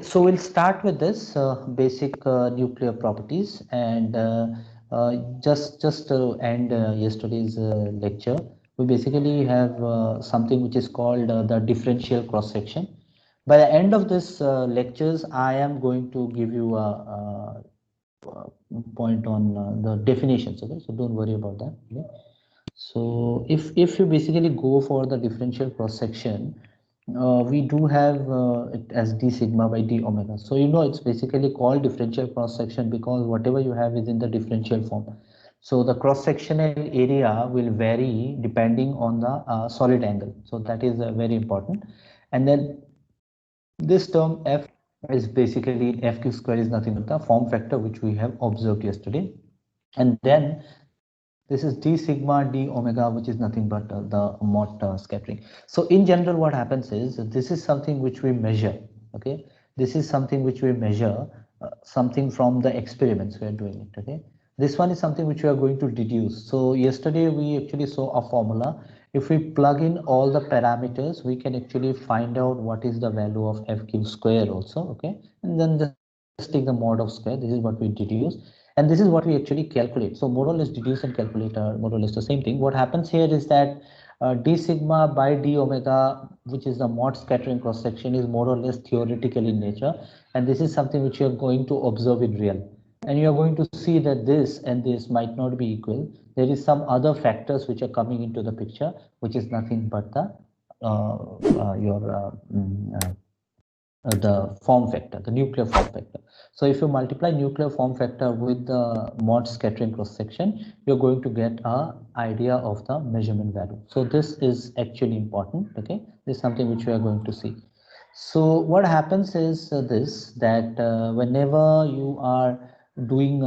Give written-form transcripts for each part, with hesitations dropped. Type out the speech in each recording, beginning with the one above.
so we'll start with this basic nuclear properties, and just to end yesterday's lecture, we basically have something which is called the differential cross section. By the end of this lectures, I am going to give you a point on the definitions. Okay, so don't worry about that. Okay? So if you basically go for the differential cross section, we do have it as d sigma by d omega. So you know it's basically called differential cross section because whatever you have is in the differential form. So the cross sectional area will vary depending on the solid angle. So that is very important. And then this term f is basically f q square is nothing but the form factor which we have observed yesterday. And then this is d sigma d omega, which is nothing but the Mott scattering. So in general, what happens is this is something which we measure. Okay, this is something which we measure, something from the experiments we are doing it. Okay, this one is something which we are going to deduce. So yesterday we actually saw a formula. If we plug in all the parameters, we can actually find out what is the value of f cube square also. Okay, and then just take the mod of square. This is what we deduce. And this is what we actually calculate. So more or less deduce and calculate are more or less the same thing. What happens here is that d sigma by d omega, which is the Mott scattering cross section, is more or less theoretical in nature. And this is something which you are going to observe in real. And you are going to see that this and this might not be equal. There is some other factors which are coming into the picture, which is nothing but the the form factor, the nuclear form factor. So if you multiply nuclear form factor with the Mott scattering cross section, you're going to get a idea of the measurement value. So this is actually important. Okay, this is something which we are going to see. So what happens is this, that whenever you are doing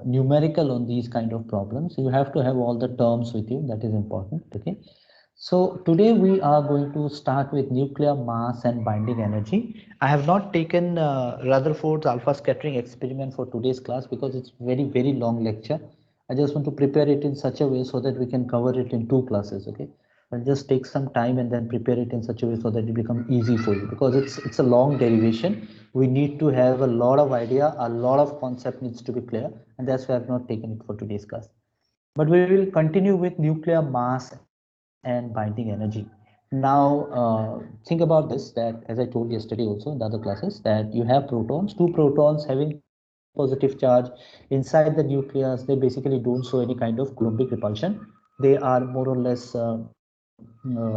numerical on these kind of problems, you have to have all the terms with you. That is important. Okay. So today we are going to start with nuclear mass and binding energy. I have not taken Rutherford's alpha scattering experiment for today's class because it's very long lecture. I just want to prepare it in such a way so that we can cover it in 2 classes. Okay, I'll just take some time and then prepare it in such a way so that it becomes easy for you, because it's a long derivation. We need to have a lot of idea, a lot of concept needs to be clear, and that's why I've not taken it for today's class. But we will continue with nuclear mass and binding energy. Now, think about this, that as I told yesterday also in the other classes, that you have protons, 2 protons having positive charge inside the nucleus. They basically don't show any kind of Coulombic repulsion. They are more or less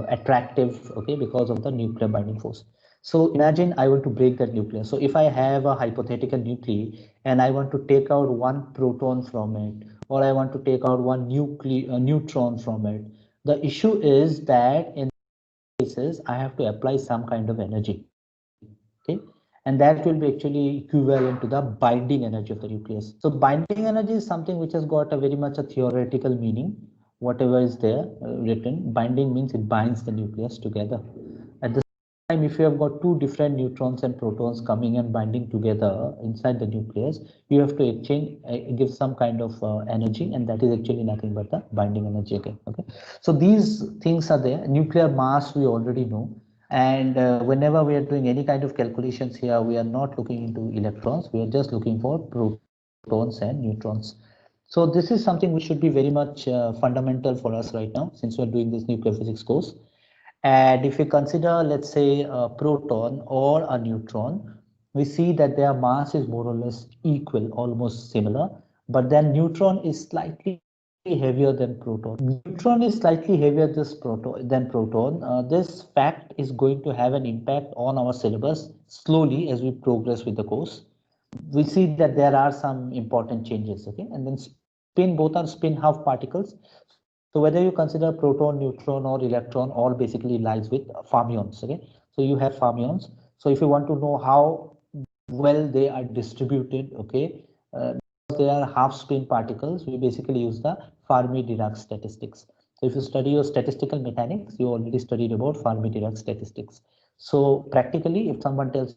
attractive, okay, because of the nuclear binding force. So imagine I want to break that nucleus. So if I have a hypothetical nuclei and I want to take out 1 proton from it, or I want to take out 1 neutron from it, the issue is that in cases I have to apply some kind of energy. Okay, and that will be actually equivalent to the binding energy of the nucleus. So binding energy is something which has got a very much a theoretical meaning. Whatever is there written, binding means it binds the nucleus together. At the time, if you have got 2 different neutrons and protons coming and binding together inside the nucleus, you have to exchange give some kind of energy, and that is actually nothing but the binding energy again. Okay, so these things are there. Nuclear mass we already know. And whenever we are doing any kind of calculations here, we are not looking into electrons. We are just looking for protons and neutrons. So this is something which should be very much fundamental for us right now, since we are doing this nuclear physics course. And if we consider, let's say, a proton or a neutron, we see that their mass is more or less equal, almost similar. But then neutron is slightly heavier than proton. Neutron is slightly heavier than proton. This fact is going to have an impact on our syllabus slowly as we progress with the course. We see that there are some important changes. Okay, and then spin, both are spin half particles. So whether you consider proton, neutron, or electron, all basically lies with fermions. Okay, so you have fermions. So if you want to know how well they are distributed, okay, they are half spin particles, we basically use the Fermi-Dirac statistics. So if you study your statistical mechanics, you already studied about Fermi-Dirac statistics. So practically, if someone tells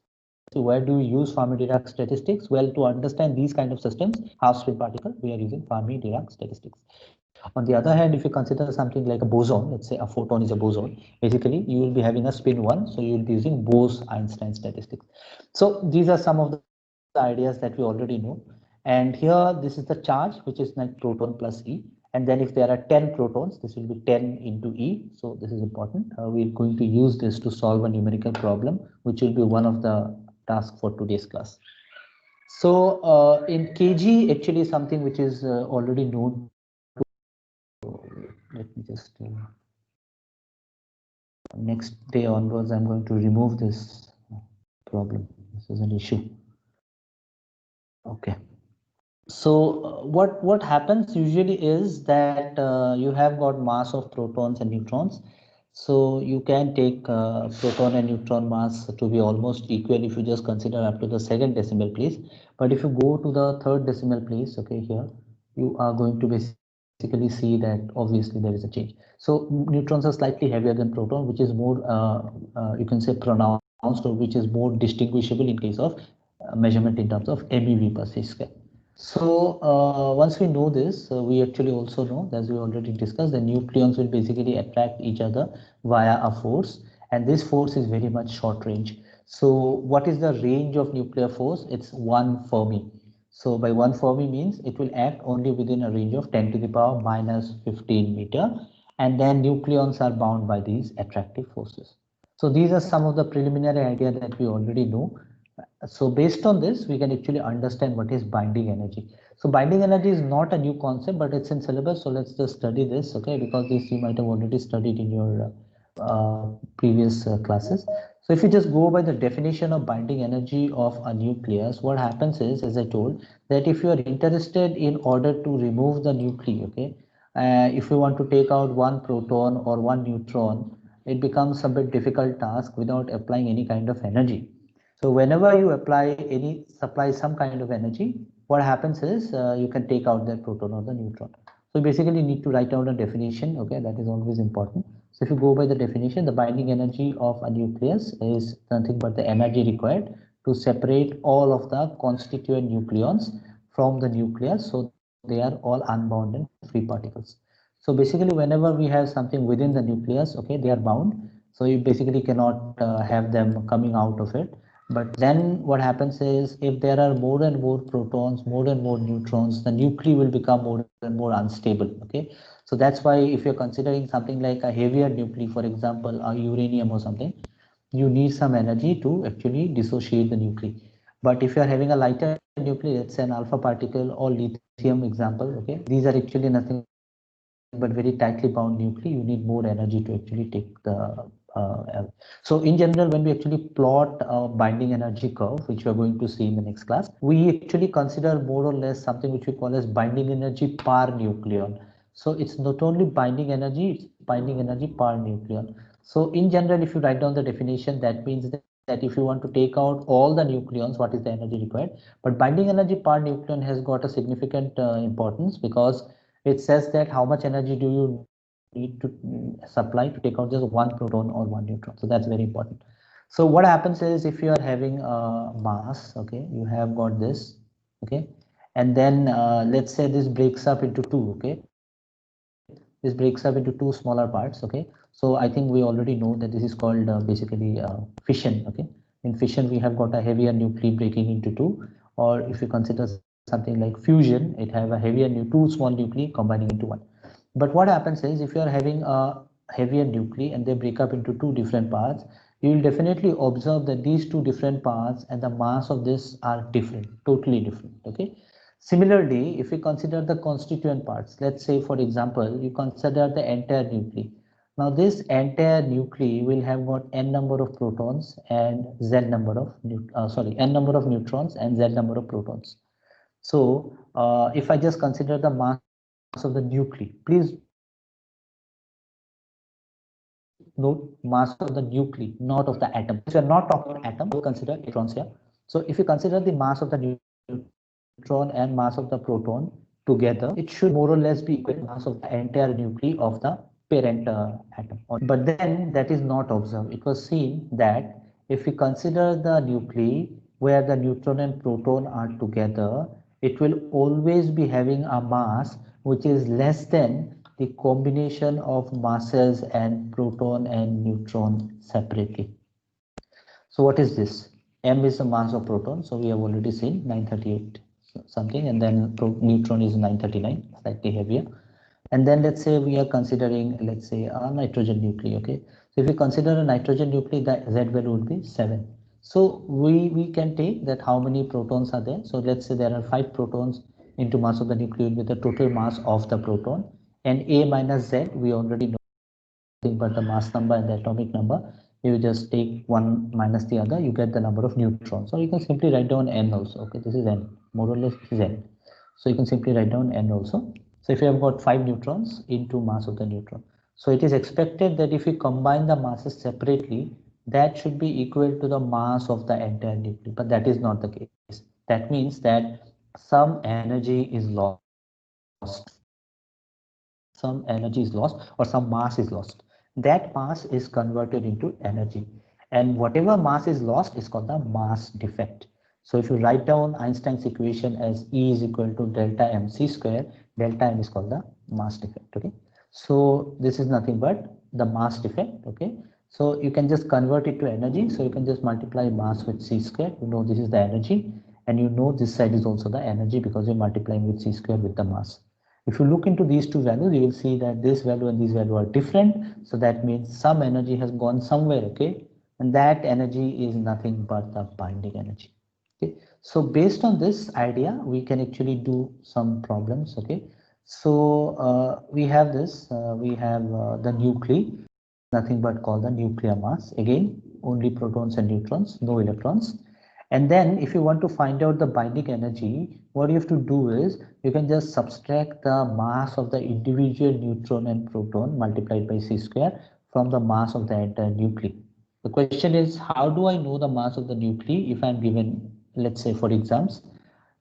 you where do you use Fermi-Dirac statistics, well, to understand these kind of systems, half spin particle, we are using Fermi-Dirac statistics. On the other hand, if you consider something like a boson, let's say a photon is a boson, basically you will be having a spin 1, so you will be using Bose-Einstein statistics. So these are some of the ideas that we already know. And here, this is the charge, which is like proton plus E. And then if there are 10 protons, this will be 10 into E. So this is important. We're going to use this to solve a numerical problem, which will be one of the tasks for today's class. So in kg, actually something which is already known to, let me just next day onwards, I'm going to remove this problem. This is an issue. Okay. So what happens usually is that you have got mass of protons and neutrons. So you can take proton and neutron mass to be almost equal if you just consider up to the second decimal place. But if you go to the third decimal place, okay, here you are going to basically see that obviously there is a change. So neutrons are slightly heavier than proton, which is more you can say pronounced, or which is more distinguishable in case of measurement in terms of MeV per c square. So once we know this, we actually also know, as we already discussed, the nucleons will basically attract each other via a force, and this force is very much short range. So what is the range of nuclear force? It's 1 Fermi. So by 1 Fermi means it will act only within a range of 10 to the power minus 15 meter, and then nucleons are bound by these attractive forces. So these are some of the preliminary idea that we already know. So based on this, we can actually understand what is binding energy. So binding energy is not a new concept, but it's in syllabus. So let's just study this, okay? Because this you might have already studied in your previous classes. So if you just go by the definition of binding energy of a nucleus, what happens is, as I told, that if you are interested in order to remove the nuclei, okay, if you want to take out one proton or one neutron, it becomes a bit difficult task without applying any kind of energy. So whenever you supply some kind of energy, what happens is you can take out that proton or the neutron. So basically you need to write down a definition, okay, that is always important. So if you go by the definition, the binding energy of a nucleus is nothing but the energy required to separate all of the constituent nucleons from the nucleus. So they are all unbound and free particles. So basically whenever we have something within the nucleus, okay, they are bound. So you basically cannot have them coming out of it. But then what happens is if there are more and more protons, more and more neutrons, the nuclei will become more and more unstable. Okay. So that's why if you're considering something like a heavier nuclei, for example, a uranium or something, you need some energy to actually dissociate the nuclei. But if you're having a lighter nuclei, let's say an alpha particle or lithium example, okay, these are actually nothing but very tightly bound nuclei. You need more energy to actually take the so in general, when we actually plot a binding energy curve, which we are going to see in the next class, we actually consider more or less something which we call as binding energy per nucleon. So it's not only binding energy, it's binding energy per nucleon. So in general, if you write down the definition, that means that if you want to take out all the nucleons, what is the energy required? But binding energy per nucleon has got a significant importance, because it says that how much energy do you need to supply to take out just one proton or one neutron. So that's very important. So what happens is if you are having a mass, okay, you have got this, okay, and then let's say this breaks up into two, okay, this breaks up into two smaller parts, okay. So I think we already know that this is called basically fission, okay. In fission we have got a heavier nuclei breaking into two, or if you consider something like fusion, it have a heavier two small nuclei combining into one. But what happens is if you are having a heavier nuclei and they break up into two different parts, you will definitely observe that these two different parts and the mass of this are different, totally different, okay. Similarly, if we consider the constituent parts, let's say for example, you consider the entire nuclei. Now this entire nuclei will have got n number of protons and z number of n number of neutrons and z number of protons. So if I just consider the mass of the nuclei, please note mass of the nuclei, not of the atom. Since we are not talking about atom, we consider electrons here. So if you consider the mass of the neutron and mass of the proton together, it should more or less be equal to the mass of the entire nuclei of the parent atom. But then that is not observed. It was seen that if we consider the nuclei where the neutron and proton are together, it will always be having a mass which is less than the combination of masses and proton and neutron separately. So what is this? M is the mass of proton. So we have already seen 938 something, and then neutron is 939, slightly heavier. And then let's say we are considering, let's say, a nitrogen nuclei. Okay. So if we consider a nitrogen nuclei, the Z value would be 7. So we can take that how many protons are there. So let's say there are 5 protons into mass of the nuclei with the total mass of the proton, and A minus Z we already know nothing but the mass number and the atomic number. You just take one minus the other, you get the number of neutrons. So you can simply write down n also. Okay, this is n, more or less this is n. So you can simply write down n also. So if you have got 5 neutrons into mass of the neutron, so it is expected that if you combine the masses separately, that should be equal to the mass of the entire nuclei, but that is not the case. That means that some energy is lost, some energy is lost, or some mass is lost. That mass is converted into energy, and whatever mass is lost is called the mass defect. So if you write down Einstein's equation as E is equal to delta mc square, delta m is called the mass defect. Okay, so this is nothing but the mass defect. Okay, so you can just convert it to energy. So you can just multiply mass with c square. You know this is the energy, and you know this side is also the energy because you're multiplying with c square with the mass. If you look into these two values, you will see that this value and this value are different. So that means some energy has gone somewhere, okay? And that energy is nothing but the binding energy. Okay. So based on this idea, we can actually do some problems, okay? So we have this, we have the nuclei, nothing but called the nuclear mass. Again, only protons and neutrons, no electrons. And then if you want to find out the binding energy, what you have to do is you can just subtract the mass of the individual neutron and proton multiplied by c square from the mass of the entire nuclei. The question is, how do I know the mass of the nuclei if I'm given, let's say for exams,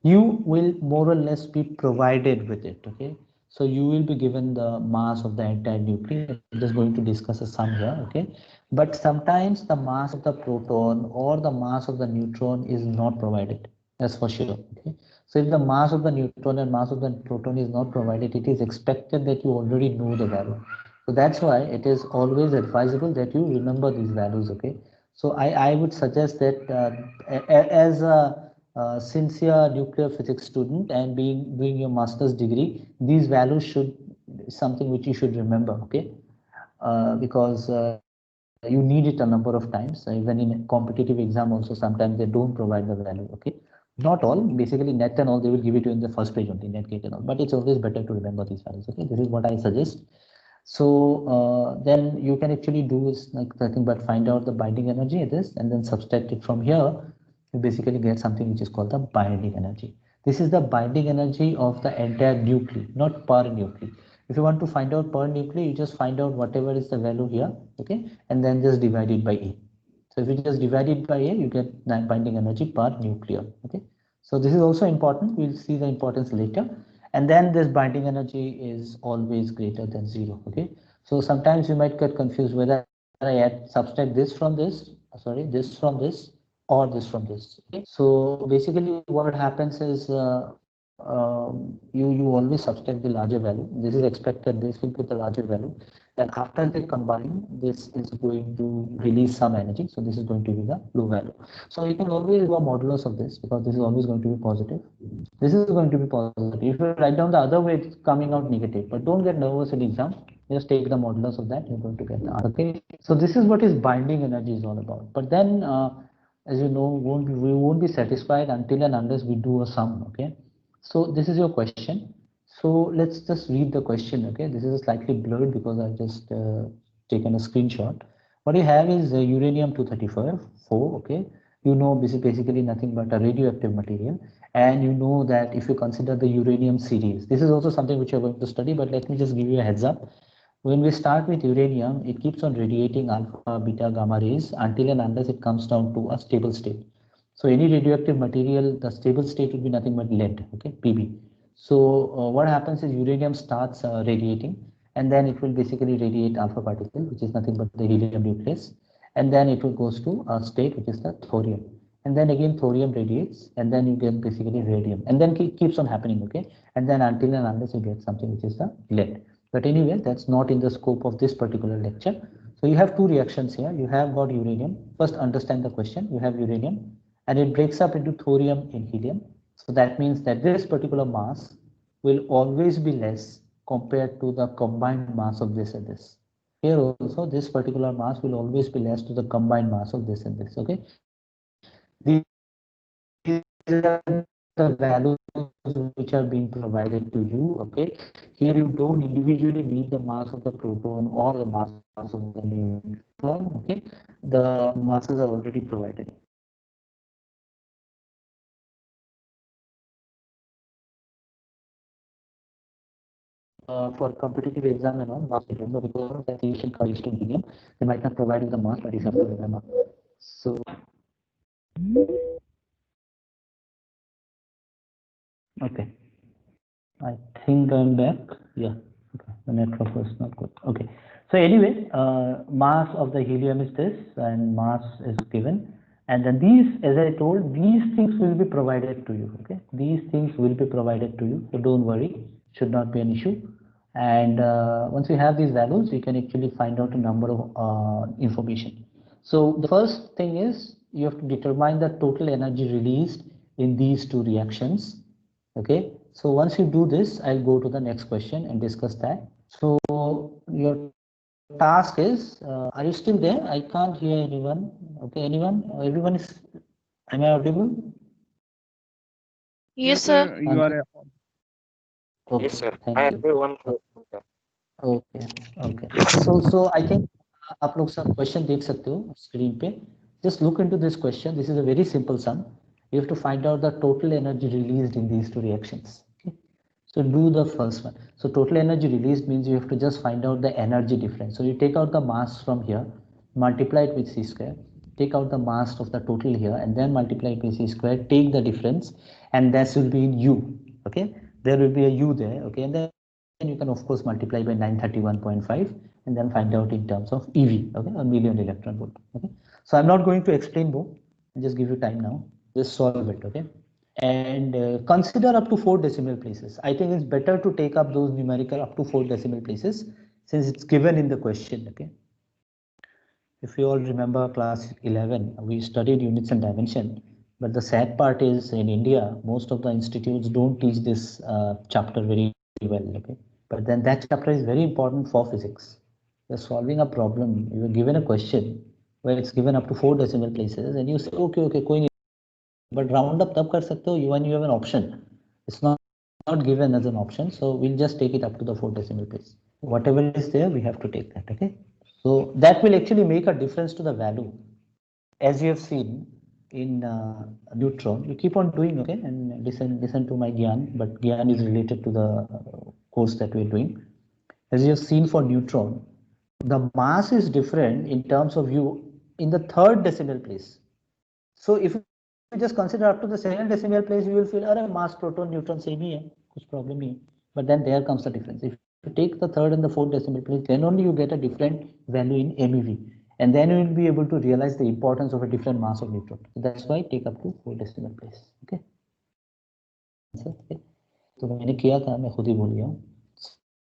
you will more or less be provided with it, okay? So you will be given the mass of the entire nuclei. I'm just going to discuss a sum here, okay? But sometimes the mass of the proton or the mass of the neutron is not provided, that's for sure, okay? So if the mass of the neutron and mass of the proton is not provided, it is expected that you already know the value. So that's why it is always advisable that you remember these values, okay? So I would suggest that as a sincere nuclear physics student and doing your master's degree, these values should something which you should remember, okay? Because you need it a number of times. Even in a competitive exam also, sometimes they don't provide the value, okay? Not all, basically net and all, they will give it to you in the first page only, net, gate and all, but it's always better to remember these values, okay? This is what I suggest. So then you can actually do is like nothing but find out the binding energy it is, and then subtract it from here. You basically get something which is called the binding energy. This is the binding energy of the entire nuclei, not per nuclei. If you want to find out per nuclei, you just find out whatever is the value here, okay, and then just divide it by A. So if you just divide it by A, you get that binding energy per nucleon, okay. So this is also important. We'll see the importance later. And then this binding energy is always greater than 0, okay. So sometimes you might get confused whether I add subtract this from this, sorry, this from this, or this from this, okay. So basically what happens is you always subtract the larger value. This is expected, this will be the larger value, and after they combine, this is going to release some energy. So this is going to be the low value. So you can always do a modulus of this because this is always going to be positive. This is going to be positive. If you write down the other way, it's coming out negative. But don't get nervous in exam. Just take the modulus of that. You're going to get the answer. Okay. So this is what is binding energy is all about. But then, as you know, we won't be satisfied until and unless we do a sum. Okay. So this is your question. So let's just read the question. Okay. This is slightly blurred because I've just taken a screenshot. What you have is uranium 235, 4. Okay. You know, this is basically nothing but a radioactive material. And you know that if you consider the uranium series, this is also something which you're going to study, but let me just give you a heads up. When we start with uranium, it keeps on radiating alpha, beta, gamma rays until and unless it comes down to a stable state. So any radioactive material, the stable state will be nothing but lead, okay, Pb. So what happens is uranium starts radiating, and then it will basically radiate alpha particle, which is nothing but the helium nucleus, and then it will goes to a state which is the thorium. and then again thorium radiates, and then you get basically radium, and then keeps on happening, okay? And then until and unless you get something which is the lead. But anyway, that's not in the scope of this particular lecture. So you have two reactions here. You have got uranium. First, understand the question. You have uranium, and it breaks up into thorium and helium. So that means that this particular mass will always be less compared to the combined mass of this and this. Here also, this particular mass will always be less to the combined mass of this and this, okay? These are the values which are being provided to you, okay? Here you don't individually need the mass of the proton or the mass of the neutron, okay? The masses are already provided. For competitive exam and all, mass depends, because that reaction comes to helium, they might not provide you the mass, but you have to remember. So, okay, I think I'm back. Yeah, okay, the network was not good. Okay, so anyway, mass of the helium is this, and mass is given. And then these, as I told, these things will be provided to you, okay? These things will be provided to you, so don't worry, should not be an issue. And once you have these values, you can actually find out a number of information. So the first thing is you have to determine the total energy released in these two reactions. Okay, so once you do this, I'll go to the next question and discuss that. So your task is, are you still there? I can't hear anyone. Okay, anyone? Everyone is, am I audible? Yes, sir. You are. Okay, Yes, sir. thank I you. have one question, sir. Okay, okay. So I think आप लोग सब question देख सकते हो screen पे. Just look into this question. This is a very simple sum. You have to find out the total energy released in these two reactions. Okay. So do the first one. So total energy released means you have to just find out the energy difference. So you take out the mass from here, multiply it with c square, take out the mass of the total here, and then multiply it with c square, take the difference, and that will be in U. Okay, there will be a U there. Okay, and then you can of course multiply by 931.5 and then find out in terms of EV, okay, a million electron volt. Okay, so I'm not going to explain more. I'll just give you time now. Just solve it. Okay, and consider up to 4 decimal places. I think it's better to take up those numerical up to 4 decimal places since it's given in the question. Okay, if you all remember class 11, we studied units and dimension, but the sad part is in India, most of the institutes don't teach this chapter very well. Okay, but then that chapter is very important for physics. You're solving a problem, you are given a question where it's given up to 4 decimal places, and you say, okay, koi nahi. But round up tab kar sakte ho when you have an option. It's not given as an option, so we'll just take it up to the 4 decimal place. Whatever is there, we have to take that. Okay, so that will actually make a difference to the value. As you have seen in neutron, you keep on doing, okay, and listen to my Gyan, but Gyan is related to the course that we're doing. As you have seen for neutron, the mass is different in terms of U in the 3rd decimal place. So if you just consider up to the 2nd decimal place, you will feel, अरे mass proton neutron same ही है, कुछ problem नहीं है. But then there comes the difference. If you take the 3rd and the 4th decimal place, then only you get a different value in MeV, and then you will be able to realize the importance of a different mass of neutron. So that's why take up to 4 decimal place. Okay. तो मैंने किया था, मैं खुद ही भूल गया.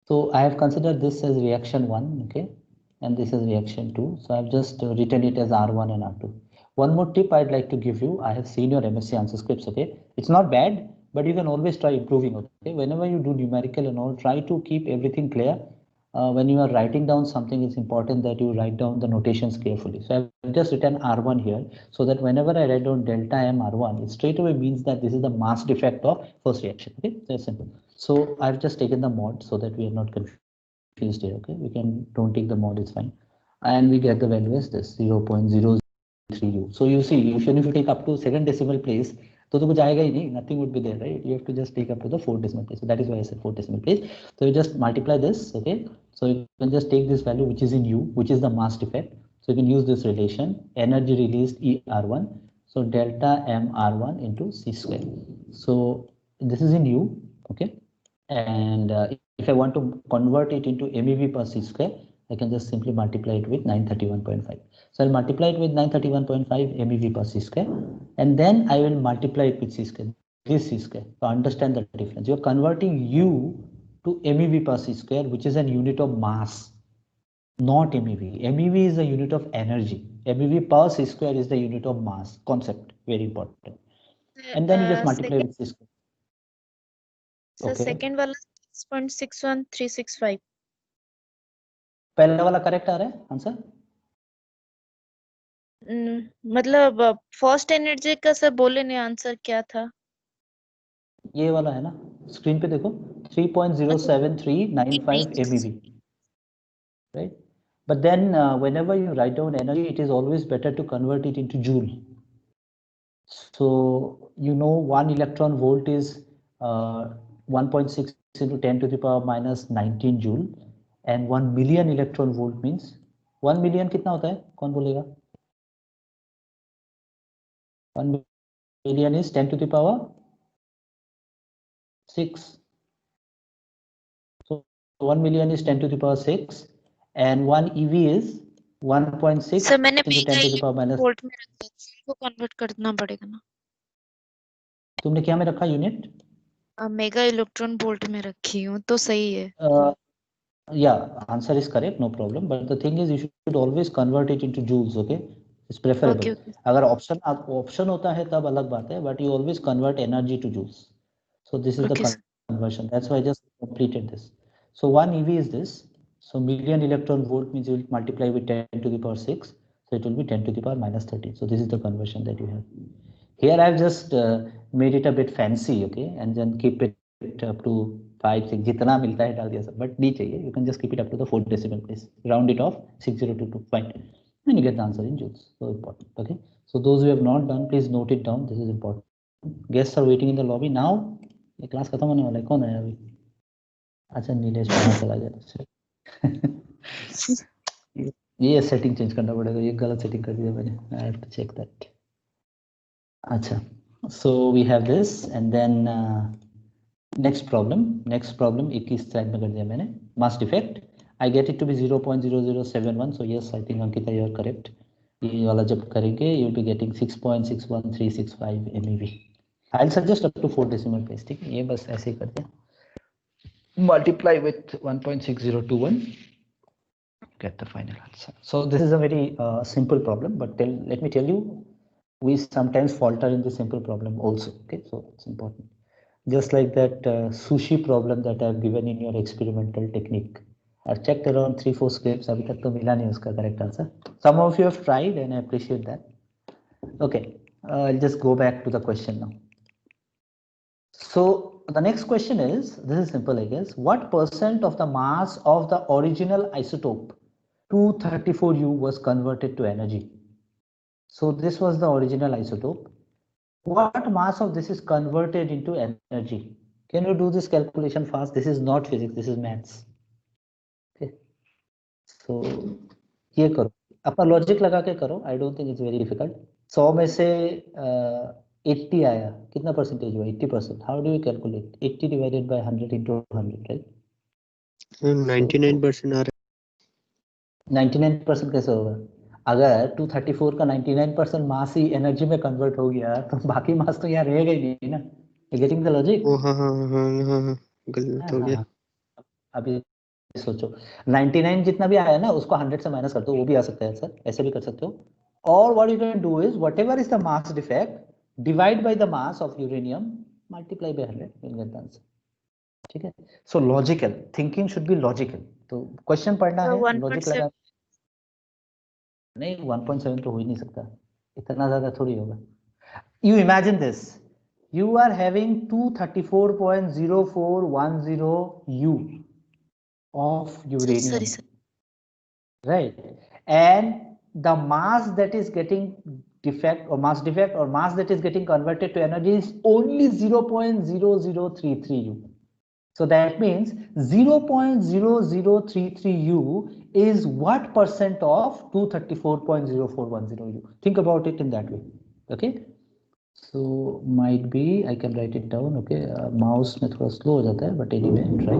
So I have considered this as reaction 1, okay, and this is reaction 2. So I've just written it as R1 and R2. One more tip I'd like to give you. I have seen your MSc answer scripts, okay. It's not bad, but you can always try improving, okay. Whenever you do numerical and all, try to keep everything clear. When you are writing down something, it's important that you write down the notations carefully. So I've just written R1 here, so that whenever I write down delta M R1, it straight away means that this is the mass defect of first reaction, okay. That's simple. So I've just taken the mod so that we are not confused here, okay. We can don't take the mod, it's fine. And we get the value as this 0.003U. So you see, even if you take up to 2nd decimal place, तो कुछ आएगा ही नहीं, nothing would be there, right? You have to just take up to the 4th decimal place. So that is why I said 4th decimal place. So you just multiply this, okay? So you can just take this value which is in U, which is the mass defect. So you can use this relation, energy released ER1. So delta MR1 into C square. So this is in U, okay? And if I want to convert it into MeV per C square, I can just simply multiply it with 931.5. So I'll multiply it with 931.5 MeV per C square, and then I will multiply it with C square, this C square, to understand the difference. You're converting U to MeV per C square, which is a unit of mass, not MeV. MeV is a unit of energy. MeV per C square is the unit of mass. Concept, very important. And then you just multiply with C square. So Okay. second वाला 6.61365. पहला वाला correct आ रहा है answer? मतलब first energy का sir बोले नहीं answer क्या था? ये वाला है ना, स्क्रीन पे देखो 3.07395 MeV, right? But then whenever you write down energy, it is always better to convert it into joule. So you know 1 electron volt is 1.6 into 10 to the power minus 19 joule, and 1 million electron volt means 1 million कितना होता है, कौन बोलेगा? 1 million is 10 to the power 6. So 1 million is 10 to the power 6, and 1 EV is 1.6 sir मैंने into 10 to the power minus. Volt में रखा है, इसको कन्वर्ट करना पड़ेगा ना? तुमने क्या में रखा यूनिट? मेगा इलेक्ट्रॉन वोल्ट में रखी हूँ, तो सही है. Yeah, answer is correct, no problem. But the thing is, you should always convert it into joules. Okay, it's preferable. Okay. अगर option होता है तब अलग बात है, but you always convert energy to joules. So this is the conversion. That's why I just completed this. So 1 EV is this. So million electron volt means you will multiply with 10 to the power 6. So it will be 10 to the power minus 13. So this is the conversion that you have. Here I've just made it a bit fancy, okay, and then keep it up to 5, 6, जितना मिलता है डाल दिया सब, but नहीं चाहिए. You can just keep it up to the 4th decimal place. Round it off 6022. Fine, and you get the answer in joules. So important. Okay. So those who have not done, please note it down. This is important. Guests are waiting in the lobby now. ये class खत्म होने वाला है, कौन आया अभी? अच्छा नीलेश बाहर चला गया. ये सेटिंग चेंज करना पड़ेगा, ये गलत सेटिंग कर दिया मैंने. I have to check that. अच्छा, so we have this, and then next problem 21 slide में कर दिया मैंने. Mass defect, I get it to be 0.0071. So yes, I think Ankita, you are correct. ये वाला जब करेंगे you will be getting 6.61365 MeV. I'll suggest up to 4 decimal place. ठीक है, ये बस ऐसे ही कर दिया. Multiply with 1.6021, get the final answer. So this is a very simple problem, but let me tell you, we sometimes falter in the simple problem also. Okay, so it's important. Just like that sushi problem that I've given in your experimental technique. I've checked around 3-4 scripts. अभी तक तो मिला नहीं उसका correct answer. Some of you have tried, and I appreciate that. Okay, I'll just go back to the question now. So the next question is, this is simple, I guess. What percent of the mass of the original isotope 234U was converted to energy? So this was the original isotope. What mass of this is converted into energy? Can you do this calculation fast? This is not physics, this is maths. Okay. So ये करो, अपना logic लगा के करो. I don't think it's very difficult. 100 में से 80 आया, कितना परसेंटेज हुआ? 80%. How do you calculate 80 divided by 100 into 100, right? 99% आ रहा है. 99% कैसे होगा? अगर 234 का 99% मास ही एनर्जी में कन्वर्ट हो गया, तो बाकी मास तो यहाँ रहेगा ही नहीं ना. You getting the logic? हाँ, गलत हो गया. अभी सोचो, 99 जितना भी आया ना, उसको 100 से माइनस कर दो, वो भी आ सकता है सर, ऐसे भी कर सकते हो. और what you can do is, whatever is the mass defect, divide by the mass of uranium, multiply by 100, you'll get the answer. ठीक है. So logical thinking should be logical. तो क्वेश्चन पढ़ना है, लॉजिक लगा. नहीं, 1.7 तो हो ही नहीं सकता, इतना ज्यादा थोड़ी होगा. You imagine this, you are having 234.0410 U of uranium, right? And the mass that is getting defect or mass that is getting converted to energy is only 0.0033 U. So that means 0.0033 U is what percent of 234.0410 U? Think about it in that way. Okay, so might be I can write it down. Okay, mouse में थोड़ा slow हो जाता है, but anyway try.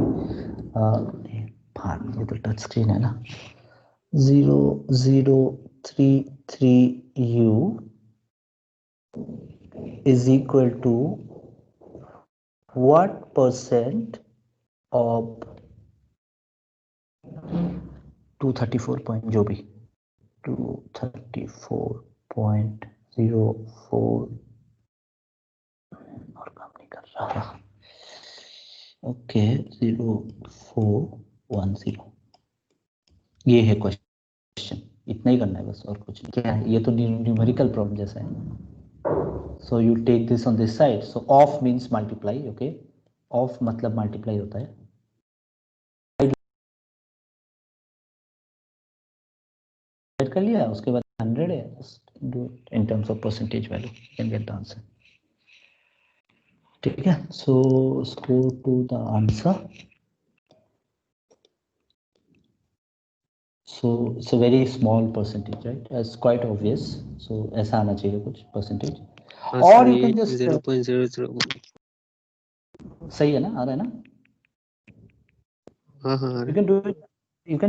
ये तो touch screen है ना. 0.0033U is equal to what percent of 234 point जो भी 234.04 और काम नहीं कर रहा ओके 0410 ये है क्वेश्चन इतना ही करना है बस और कुछ नहीं क्या है ये तो न्यूमेरिकल प्रॉब्लम जैसा है so you take this on this side so of means multiply okay of मतलब मल्टीप्लाई होता है कर लिया उसके बाद 100 है just do it in terms of percentage value can get the answer ठीक है so go to the answer so it's a very small percentage right it's quite obvious so ऐसा आना चाहिए कुछ percentage or you can just 0.001 सही है ना आ रहा है ना हाँ हाँ you can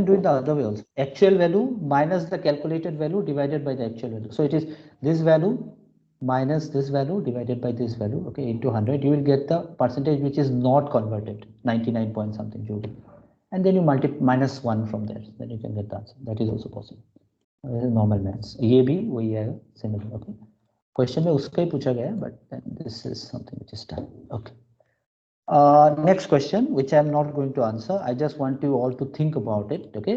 do it the other way also actual value minus the calculated value divided by the actual value so it is this value minus this value divided by this value okay into 100 you will get the percentage which is not converted 99 point something joule and then you multiply minus 1 from there then you can get the answer that is also possible normal maths ये भी वही है similar okay question में उसका ही पूछा गया है but then this is something which is done okay next question which I am not going to answer I just want you all to think about it okay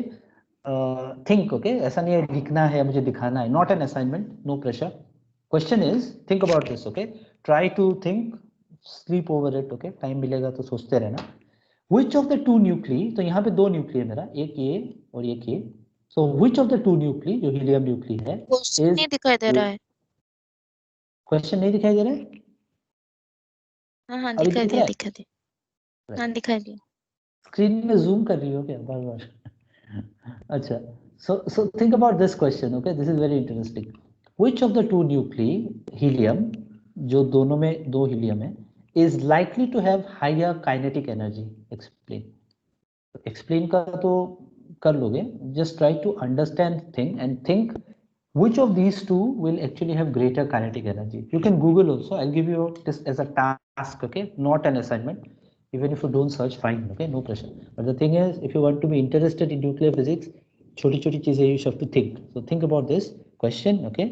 think okay ऐसा नहीं है लिखना है मुझे दिखाना है not an assignment no pressure question is think about this okay try to think sleep over it okay time मिलेगा तो सोचते रहना which of the two nuclei तो यहाँ पे दो न्यूक्ली है मेरा एक ये और एक ये so which of the two nuclei जो हीलियम न्यूक्ली है क्वेश्चन नहीं दिखाई दे रहा है क्वेश्चन नहीं दिखाई दे रहा है हाँ अभी दिखाई दिख दिया रहा है दिखाई दिया हाँ दिखाई दिया स्क्रीन में जूम कर रही हो क्या बार बार अच्छा so think about this question okay this is very interesting which of the two nuclei helium जो दोनों में दो हीलियम है is likely to have higher kinetic energy explain का तो कर लोगे just try to understand thing and think which of these two will actually have greater kinetic energy you can google also I'll give you this as a task okay not an assignment even if you don't search fine okay no pressure but the thing is if you want to be interested in nuclear physics छोटी छोटी चीजें you have to think so think about this question okay